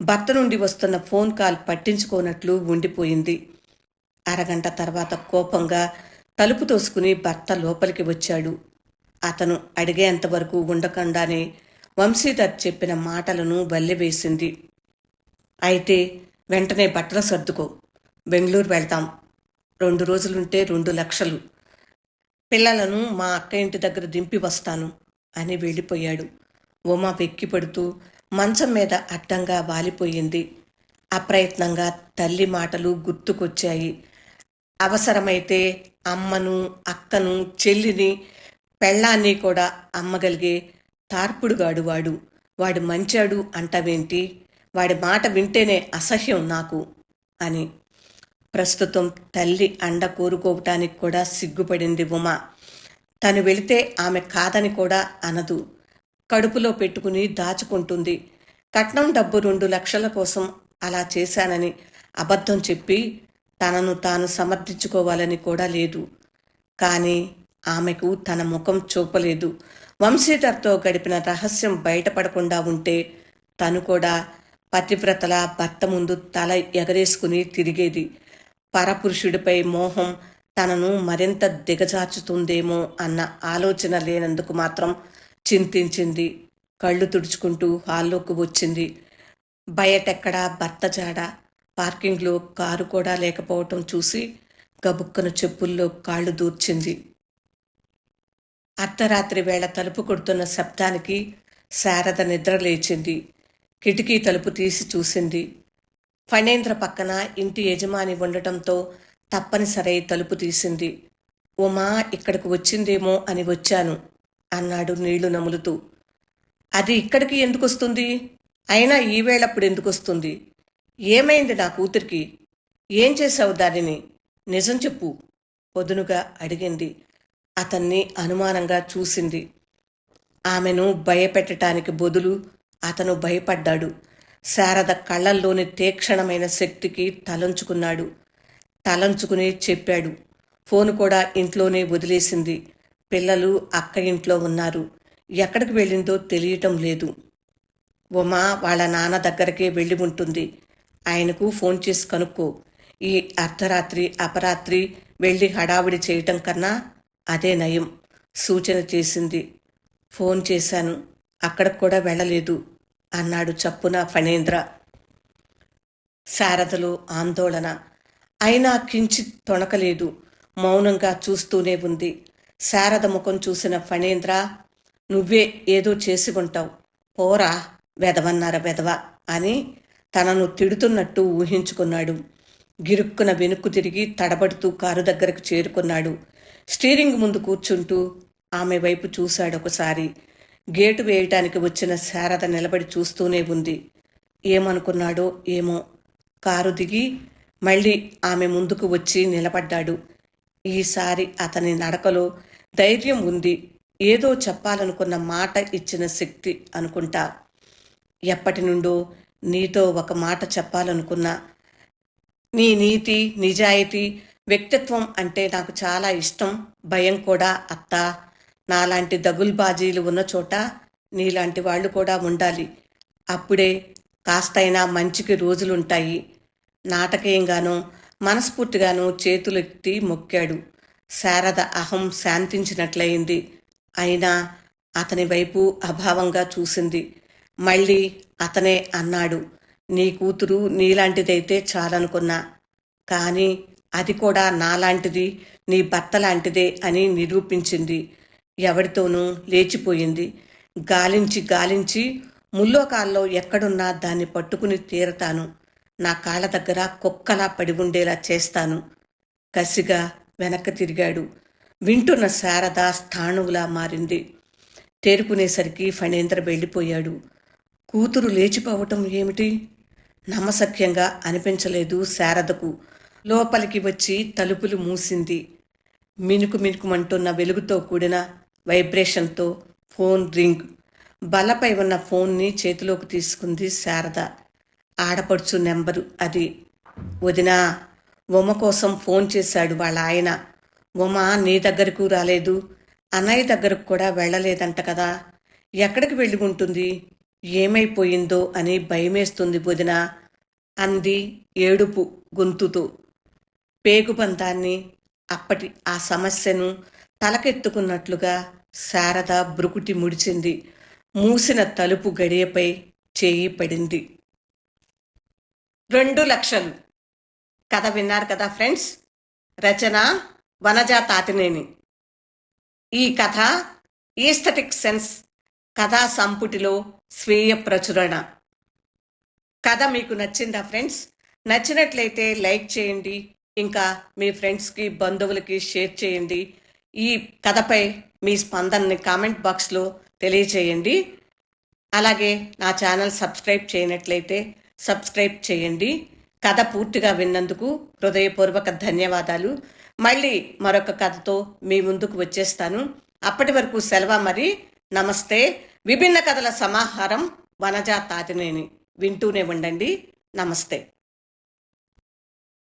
భర్త నుండి వస్తున్న ఫోన్ కాల్ పట్టించుకోనట్లు ఉండిపోయింది. అరగంట తర్వాత కోపంగా తలుపు తోసుకుని భర్త లోపలికి వచ్చాడు. అతను అడిగేంతవరకు ఉండకుండానే వంశీధర్ చెప్పిన మాటలను వల్లెవేసింది. అయితే వెంటనే బట్టలు సర్దుకో, బెంగళూరు వెళ్తాం. 2 రోజులుంటే 2 లక్షలు. పిల్లలను మా అక్క ఇంటి దగ్గర దింపి వస్తాను అని వెళ్ళిపోయాడు. ఉమ వెక్కిపడుతూ మంచం మీద అడ్డంగా వాలిపోయింది. అప్రయత్నంగా తల్లి మాటలు గుర్తుకొచ్చాయి. అవసరమైతే అమ్మను, అక్కను, చెల్లిని, పెళ్ళాన్ని కూడా అమ్మగలిగే తార్పుడుగాడు వాడు. వాడు మంచాడు అంటావేంటి? వాడి మాట వింటేనే అసహ్యం నాకు అని. ప్రస్తుతం తల్లి అండ కోరుకోవటానికి కూడా సిగ్గుపడింది ఉమ. తను వెళితే ఆమె కాదని కూడా అనదు. కడుపులో పెట్టుకుని దాచుకుంటుంది. కట్నం డబ్బు 2 లక్షల కోసం అలా చేశానని అబద్ధం చెప్పి తనను తాను సమర్థించుకోవాలని కూడా లేదు. కానీ ఆమెకు తన ముఖం చూపలేదు. వంశీధర్తో గడిపిన రహస్యం బయటపడకుండా ఉంటే తను కూడా పతివ్రతలా భర్త ముందు తల ఎగరేసుకుని తిరిగేది. పరపురుషుడిపై మోహం తనను మరింత దిగజార్చుతుందేమో అన్న ఆలోచన లేనందుకు మాత్రం చింతించింది. కళ్ళు తుడుచుకుంటూ హాల్లోకి వచ్చింది. బయటెక్కడా భర్త జాడ. పార్కింగ్లో కారు కూడా లేకపోవటం చూసి గబుక్కను చెప్పుల్లో కాళ్ళు దూర్చింది. అర్ధరాత్రి వేళ తలుపు కొడుతున్న శబ్దానికి శారద నిద్ర లేచింది. కిటికీ తలుపు తీసి చూసింది. ఫణేంద్ర పక్కన ఇంటి యజమాని ఉండటంతో తప్పనిసరై తలుపు తీసింది. ఉమా ఇక్కడికి వచ్చిందేమో అని వచ్చాను అన్నాడు నీళ్లు నములుతూ. అది ఇక్కడికి ఎందుకొస్తుంది? అయినా ఈవేళప్పుడు ఎందుకొస్తుంది? ఏమైంది నా కూతురికి? ఏం చేశావు దానిని? నిజం చెప్పు పొదునుగా అడిగింది. అతన్ని అనుమానంగా చూసింది. ఆమెను భయపెట్టడానికి బదులు అతను భయపడ్డాడు. శారద కళ్ళల్లోని తీక్షణమైన శక్తికి తలంచుకున్నాడు. తలంచుకుని చెప్పాడు. ఫోను కూడా ఇంట్లోనే వదిలేసింది. పిల్లలు అక్క ఇంట్లో ఉన్నారు. ఎక్కడికి వెళ్ళిందో తెలియటం లేదు. ఉమా వాళ్ళ నాన్న దగ్గరకే వెళ్ళి ఉంటుంది. ఆయనకు ఫోన్ చేసి కనుక్కో. ఈ అర్ధరాత్రి అపరాత్రి వెళ్ళి హడావిడి చేయటం కన్నా అదే నయం సూచన చేసింది. ఫోన్ చేశాను, అక్కడికి కూడా వెళ్ళలేదు అన్నాడు చప్పున ఫణేంద్ర. శారదలో ఆందోళన. అయినా కించిత్ తొణకలేదు. మౌనంగా చూస్తూనే ఉంది. శారద ముఖం చూసిన ఫణేంద్ర, నువ్వే ఏదో చేసి ఉంటావు, పోరా వెదవన్నార వెదవ అని తనను తిడుతున్నట్టు ఊహించుకున్నాడు. గిరుక్కున వెనుక్కు తిరిగి తడబడుతూ కారు దగ్గరకు చేరుకున్నాడు. స్టీరింగ్ ముందు కూర్చుంటూ ఆమె వైపు చూశాడు ఒకసారి. గేటు వేయటానికి వచ్చిన శారద నిలబడి చూస్తూనే ఉంది. ఏమనుకున్నాడో ఏమో. కారు దిగి మళ్ళీ ఆమె ముందుకు వచ్చి నిలబడ్డాడు. ఈసారి అతని నడకలో ధైర్యం ఉంది. ఏదో చెప్పాలనుకున్న మాట ఇచ్చిన శక్తి అనుకుంటా. ఎప్పటి నుండో నీతో ఒక మాట చెప్పాలనుకున్నా. నీ నీతి, నిజాయితీ, వ్యక్తిత్వం అంటే నాకు చాలా ఇష్టం, భయం కూడా అత్తా. నాలాంటి దగుల్బాజీలు ఉన్న చోట నీలాంటి వాళ్ళు కూడా ఉండాలి. అప్పుడే కాస్తైనా మంచికి రోజులుంటాయి. నాటకీయంగానూ మనస్ఫూర్తిగానూ చేతులెత్తి మొక్కాడు. శారద అహం శాంతించినట్లయింది. అయినా అతని వైపు అభావంగా చూసింది. మళ్ళీ అతనే అన్నాడు, నీ కూతురు నీలాంటిదైతే చాలనుకున్నా. కానీ అది కూడా నాలాంటిది, నీ భర్త లాంటిదే అని నిరూపించింది. ఎవరితోనూ లేచిపోయింది. గాలించి గాలించి ముల్లోకాల్లో ఎక్కడున్నా దాన్ని పట్టుకుని తీరతాను. నా కాళ్ళ దగ్గర కుక్కలా పడి ఉండేలా చేస్తాను. కసిగా వెనక్కి తిరిగాడు. వింటున్న శారద స్థాణువులా మారింది. తేరుకునేసరికి ఫణేంద్ర వెళ్ళిపోయాడు. కూతురు లేచిపోవటం ఏమిటి? నమ్మశక్యంగా అనిపించలేదు శారదకు. లోపలికి వచ్చి తలుపులు మూసింది. మినుకు మినుకుమంటున్న వెలుగుతో కూడిన వైబ్రేషన్తో ఫోన్ రింగ్. బల్లపై ఉన్న ఫోన్ని చేతిలోకి తీసుకుంది శారద. ఆడపడుచు నెంబరు అది. వదినా, ఉమ కోసం ఫోన్ చేశాడు వాళ్ళ ఆయన. ఉమ నీ దగ్గరకు రాలేదు, అన్నయ్య దగ్గరకు కూడా వెళ్ళలేదంట కదా. ఎక్కడికి వెళ్ళి ఉంటుంది? ఏమైపోయిందో అని భయమేస్తుంది వదినా అంది ఏడుపు గొంతుతో. పేగుబంధాన్ని, అప్పటి ఆ సమస్యను తలకెత్తుకున్నట్లుగా శారద బ్రుకుటి ముడిచింది. మూసిన తలుపు గడియపై చేయి పడింది. 2,00,000. కథ విన్నారు కదా ఫ్రెండ్స్. రచన వనజ తాతినేని. ఈ కథ ఈస్థెటిక్ సెన్స్ కథా సంపుటిలో స్వీయ ప్రచురణ. కథ మీకు నచ్చిందా ఫ్రెండ్స్? నచ్చినట్లయితే లైక్ చేయండి. ఇంకా మీ ఫ్రెండ్స్కి, బంధువులకి షేర్ చేయండి. ఈ కథపై మీ స్పందనని కామెంట్ బాక్స్లో తెలియచేయండి. అలాగే నా ఛానల్ సబ్స్క్రైబ్ చేయనట్లయితే సబ్స్క్రైబ్ చేయండి. కథ పూర్తిగా విన్నందుకు హృదయపూర్వక ధన్యవాదాలు. మళ్ళీ మరొక కథతో మీ ముందుకు వచ్చేస్తాను. అప్పటి వరకు సెలవు మరి. నమస్తే. విభిన్న కథల సమాహారం వనజ తాతినేని. వింటూనే ఉండండి. నమస్తే.